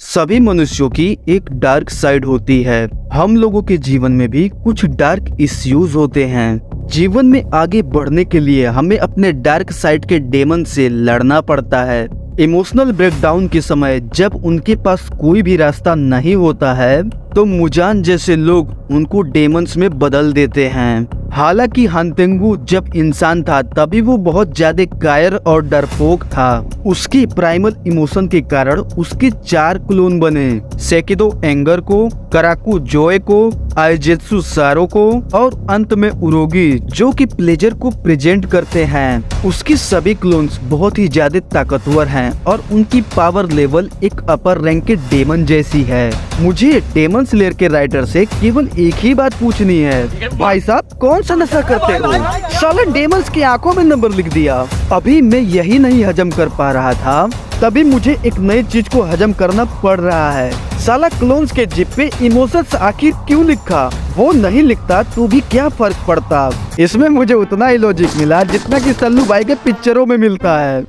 सभी मनुष्यों की एक डार्क साइड होती है। हम लोगों के जीवन में भी कुछ डार्क इश्यूज होते हैं। जीवन में आगे बढ़ने के लिए हमें अपने डार्क साइड के डेमन से लड़ना पड़ता है। इमोशनल ब्रेकडाउन के समय जब उनके पास कोई भी रास्ता नहीं होता है तो मुजान जैसे लोग उनको डेमन्स में बदल देते हैं। हालांकि हानतेंगु जब इंसान था तभी वो बहुत ज्यादा कायर और डरपोक था। उसकी प्राइमल इमोशन के कारण उसके 4 क्लोन बने, सेकिदो एंगर को, कराकू जोए को, आइजेत्सु सारो को और अंत में उरोगी जो कि प्लेजर को प्रेजेंट करते हैं। उसकी सभी क्लोन्स बहुत ही ज्यादा ताकतवर हैं और उनकी पावर लेवल एक अपर रैंक के डेमन जैसी है। मुझे डेमन स्लेयर के राइटर से केवल एक ही बात पूछनी है, भाई साहब कौन सा नशा करते हो? साले डेमन्स की आंखों में नंबर लिख दिया। अभी मैं यही नहीं हजम कर पा रहा था, तभी मुझे एक नई चीज को हजम करना पड़ रहा है। साला क्लोन्स के जिप पे इमोशंस आखिर क्यों लिखा? वो नहीं लिखता तो भी क्या फर्क पड़ता। इसमें मुझे उतना ही लॉजिक मिला जितना कि सल्लू भाई के पिक्चरों में मिलता है।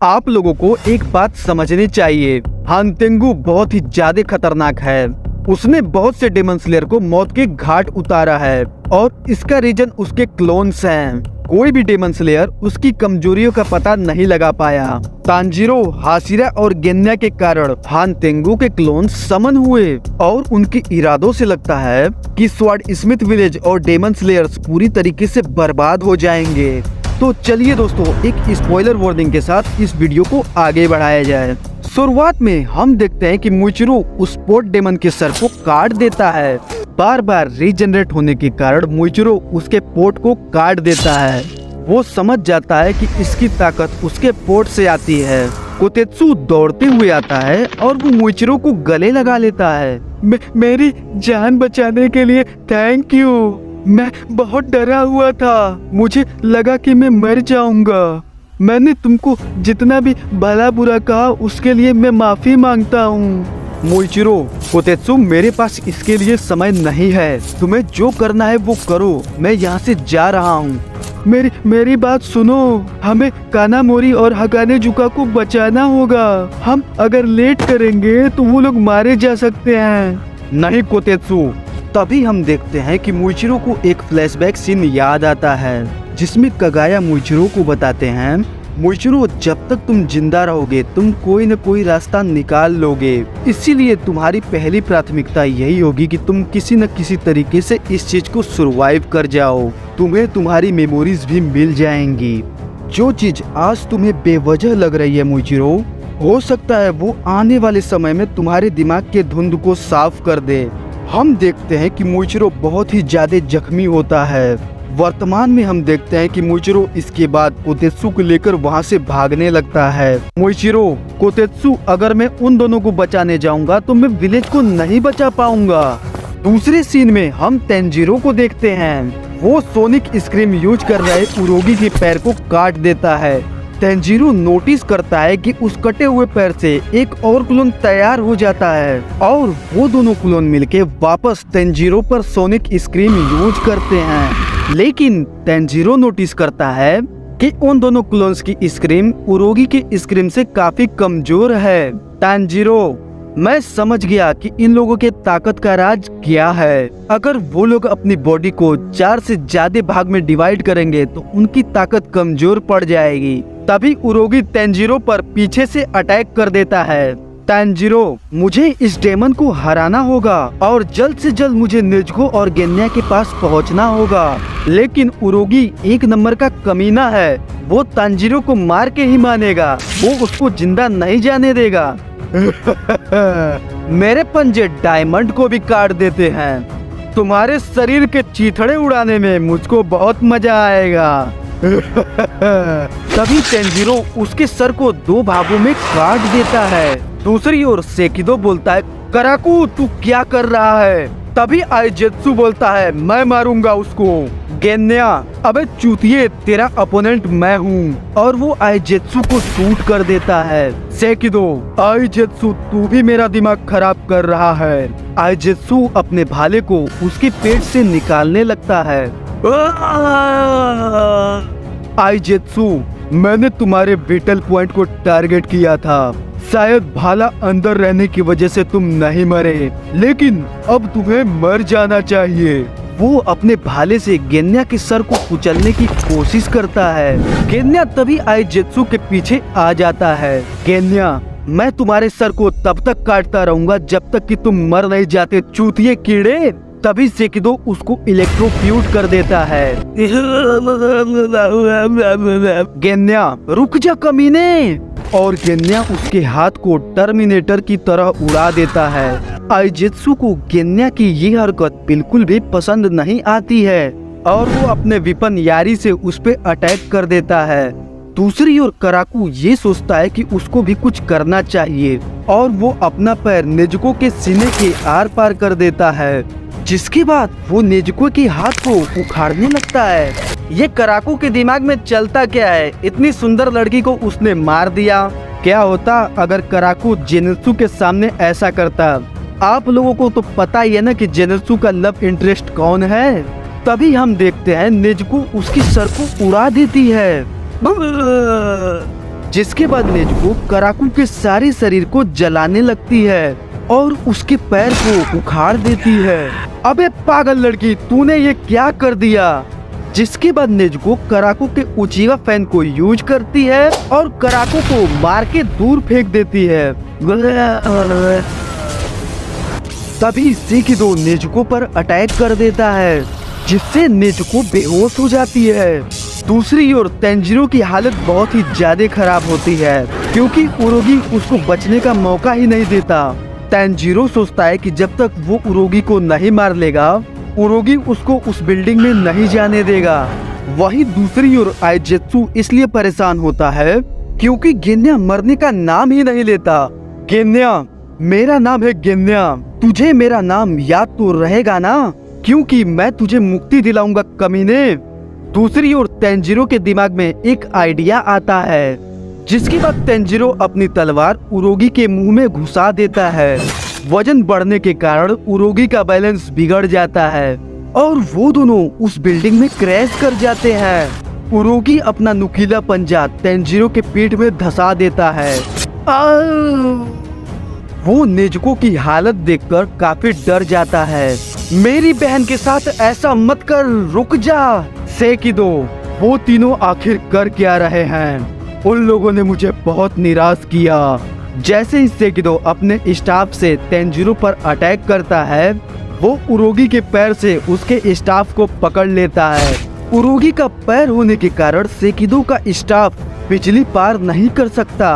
आप लोगों को एक बात समझनी चाहिए, हानतेंगु बहुत ही ज्यादा खतरनाक है। उसने बहुत से डेमन स्लेयर को मौत के घाट उतारा है और इसका रीजन उसके क्लोन्स हैं। कोई भी डेमन स्लेयर उसकी कमजोरियों का पता नहीं लगा पाया। तांजीरो, हाशिरा और गेन्या के कारण हानतेंगु के क्लोन्स समन हुए और उनके इरादों से लगता है कि स्वॉर्ड स्मिथ विलेज और डेमन स्लेयर्स पूरी तरीके से बर्बाद हो जाएंगे। तो चलिए दोस्तों, एक स्पॉइलर वार्निंग के साथ इस वीडियो को आगे बढ़ाया जाए। शुरुआत में हम देखते हैं कि मुइचिरो उस पोर्ट डेमन के सर को काट देता है। बार बार रीजनरेट होने के कारण मुइचिरो उसके पोर्ट को काट देता है। वो समझ जाता है कि इसकी ताकत उसके पोर्ट से आती है। कोतेत्सु दौड़ते हुए आता है और वो मुइचिरो को गले लगा लेता है। मेरी जान बचाने के लिए थैंक यू। मैं बहुत डरा हुआ था, मुझे लगा कि मैं मर जाऊंगा। मैंने तुमको जितना भी भला बुरा कहा उसके लिए मैं माफी मांगता हूँ। मुइचिरो, कोतेत्सु मेरे पास इसके लिए समय नहीं है, तुम्हें जो करना है वो करो, मैं यहाँ से जा रहा हूँ। मेरी बात सुनो, हमें कानामोरी और हकानेजुका को बचाना होगा। हम अगर लेट करेंगे तो वो लोग मारे जा सकते हैं। नहीं कोतेत्सु। तभी हम देखते हैं कि मुइचिरो को एक फ्लैशबैक सीन याद आता है जिसमें कगाया मुइचिरो को बताते हैं, मुइचिरो जब तक तुम जिंदा रहोगे तुम कोई न कोई रास्ता निकाल लोगे, इसीलिए तुम्हारी पहली प्राथमिकता यही होगी कि तुम किसी न किसी तरीके से इस चीज को सरवाइव कर जाओ। तुम्हें तुम्हारी मेमोरीज भी मिल जाएंगी। जो चीज आज तुम्हें बेवजह लग रही है मुइचिरो, हो सकता है वो आने वाले समय में तुम्हारे दिमाग के धुंध को साफ कर दे। हम देखते हैं कि मुइचिरो बहुत ही ज्यादा जख्मी होता है। वर्तमान में हम देखते हैं कि मुइचिरो इसके बाद कोतेत्सु को लेकर वहां से भागने लगता है। मुइचिरो, कोतेत्सु अगर मैं उन दोनों को बचाने जाऊंगा तो मैं विलेज को नहीं बचा पाऊंगा। दूसरे सीन में हम तेंजिरो को देखते हैं, वो सोनिक स्क्रीम यूज कर रहे उरोगी के पैर को काट देता है। तेंजिरो नोटिस करता है कि उस कटे हुए पैर से एक और क्लोन तैयार हो जाता है और वो दोनों क्लोन मिलके वापस तेंजिरो पर सोनिक स्क्रीम यूज करते हैं। लेकिन तेंजिरो नोटिस करता है कि उन दोनों क्लोन्स की स्क्रीम उरोगी के स्क्रीम से काफी कमजोर है। तेंजिरो, मैं समझ गया कि इन लोगों के ताकत का राज क्या है। अगर वो लोग अपनी बॉडी को 4 से ज्यादा भाग में डिवाइड करेंगे तो उनकी ताकत कमजोर पड़ जाएगी। तभी उरोगी तेंजिरो पर पीछे से अटैक कर देता है। तेंजिरो, मुझे इस डेमन को हराना होगा और जल्द से जल्द मुझे नेजुको और गेन्या के पास पहुंचना होगा। लेकिन उरोगी एक नंबर का कमीना है, वो तेंजिरो को मार के ही मानेगा, वो उसको जिंदा नहीं जाने देगा। मेरे पंजे डायमंड को भी काट देते हैं। तुम्हारे शरीर के चीथड़े उड़ाने में मुझको बहुत मजा आएगा। तभी तेंजिरो उसके सर को 2 भागों में काट देता है। दूसरी ओर सेकिदो बोलता है, कराकू तू क्या कर रहा है? तभी आइजेत्सु बोलता है, मैं मारूंगा उसको। गेन्या, अबे चूतिए, तेरा अपोनेंट मैं हूँ, और वो आइजेत्सु को शूट कर देता है। सेकिदो, आइजेत्सु तू भी मेरा दिमाग खराब कर रहा है। आइजेत्सु अपने भाले को उसके पेट से निकालने लगता है। आईजेत्सु, मैंने तुम्हारे विटल पॉइंट को टारगेट किया था। शायद भाला अंदर रहने की वजह से तुम नहीं मरे, लेकिन अब तुम्हें मर जाना चाहिए। वो अपने भाले से गेन्या के सर को कुचलने की कोशिश करता है। गेन्या तभी आईजेत्सु के पीछे आ जाता है। गेन्या, मैं तुम्हारे सर को तब तक काटता रहूंगा जब तक कि तुम मर नहीं जाते, चूतिए कीड़े। तभी सेकिदो उसको इलेक्ट्रोक्यूट कर देता है। गेन्या, रुक जा कमीने। और गेन्या उसके हाथ को टर्मिनेटर की तरह उड़ा देता है। आईजेत्सु को गेन्या की ये हरकत बिल्कुल भी पसंद नहीं आती है और वो अपने विपन यारी से उस पे अटैक कर देता है। दूसरी ओर कराकू ये सोचता है कि उसको भी कुछ करना चाहिए और वो अपना पैर नेजुको के सीने के आर पार कर देता है, जिसके बाद वो नेजुको के हाथ को उखाड़ने लगता है। ये कराकू के दिमाग में चलता क्या है? इतनी सुंदर लड़की को उसने मार दिया। क्या होता अगर कराकू जेनित्सु के सामने ऐसा करता? आप लोगों को तो पता ही है ना कि जेनित्सु का लव इंटरेस्ट कौन है। तभी हम देखते हैं नेजुको उसकी सर को उड़ा देती है, जिसके बाद नेजुको कराकू के सारे शरीर को जलाने लगती है और उसके पैर को उखाड़ देती है। अबे पागल लड़की, तूने ये क्या कर दिया? जिसके बाद नेजुको कराकू के उचिगा फैन को यूज करती है और कराकू को मार के दूर फेंक देती है। तभी सेकिदो नेजुको पर अटैक कर देता है, जिससे नेजुको बेहोश हो जाती है। दूसरी ओर तेंजिरो की हालत बहुत ही ज्यादा खराब होती है, क्योंकि उरोगी उसको बचने का मौका ही नहीं देता। तेंजिरो सोचता है कि जब तक वो उरोगी को नहीं मार लेगा, उरोगी उसको उस बिल्डिंग में नहीं जाने देगा। वहीं दूसरी ओर आईजेत्सु इसलिए परेशान होता है क्योंकि गेन्या मरने का नाम ही नहीं लेता। गेन्या, मेरा नाम है गेन्या, तुझे मेरा नाम याद तो रहेगा ना, क्योंकि मैं तुझे मुक्ति दिलाऊंगा कमीने। दूसरी ओर तेंजिरो के दिमाग में एक आइडिया आता है, जिसके बाद तेंजिरो अपनी तलवार उरोगी के मुंह में घुसा देता है। वजन बढ़ने के कारण उरोगी का बैलेंस बिगड़ जाता है और वो दोनों उस बिल्डिंग में क्रैश कर जाते हैं। उरोगी अपना नुकीला पंजा तेंजिरो के पीठ में धंसा देता है। वो नेजुको की हालत देखकर काफी डर जाता है। मेरी बहन के साथ ऐसा मत कर, रुक जा। सेकिदो, वो तीनों आखिर कर क्या रहे हैं? उन लोगों ने मुझे बहुत निराश किया। जैसे ही सेकिदो अपने स्टाफ से तेंजिरो पर अटैक करता है, वो उरोगी के पैर से उसके स्टाफ को पकड़ लेता है। उरोगी का पैर होने के कारण सेकिदो का स्टाफ बिजली पार नहीं कर सकता।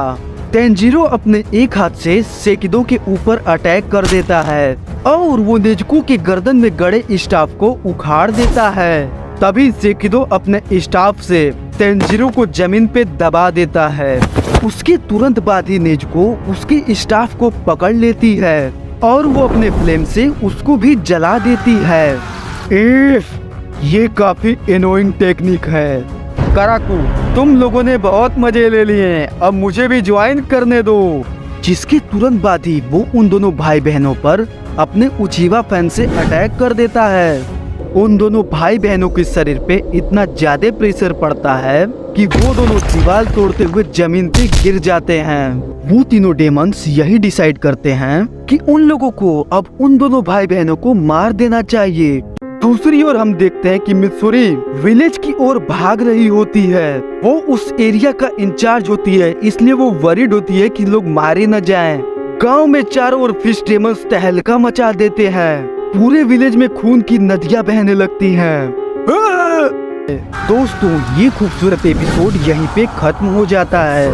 तेंजिरो अपने एक हाथ से सेकिदो के ऊपर अटैक कर देता है और वो नेजुको के गर्दन में गड़े स्टाफ को उखाड़ देता है। तभी सेकिदो अपने स्टाफ से तेंजिरो को जमीन पे दबा देता है। उसके तुरंत बाद ही नेजुको उसके स्टाफ को पकड़ लेती है और वो अपने फ्लेम से उसको भी जला देती है। ये काफी एनोइंग टेक्निक है। कराकू, तुम लोगों ने बहुत मजे ले लिए, अब मुझे भी ज्वाइन करने दो। जिसके तुरंत बाद ही वो उन दोनों भाई बहनों पर अपने उचिवा फैन से अटैक कर देता है। उन दोनों भाई बहनों के शरीर पे इतना ज्यादा प्रेशर पड़ता है कि वो दोनों दीवार तोड़ते हुए जमीन पे गिर जाते हैं। वो तीनों डेमंस यही डिसाइड करते हैं कि उन लोगों को अब उन दोनों भाई बहनों को मार देना चाहिए। दूसरी ओर हम देखते हैं कि मित्सुरी विलेज की ओर भाग रही होती है। वो उस एरिया का इंचार्ज होती है, इसलिए वो वरीड होती है कि लोग मारे न जाएं। गांव में चारों ओर फिश डेमंस तहलका मचा देते हैं। पूरे विलेज में खून की नदियां बहने लगती हैं। दोस्तों, ये खूबसूरत एपिसोड यहीं पे खत्म हो जाता है।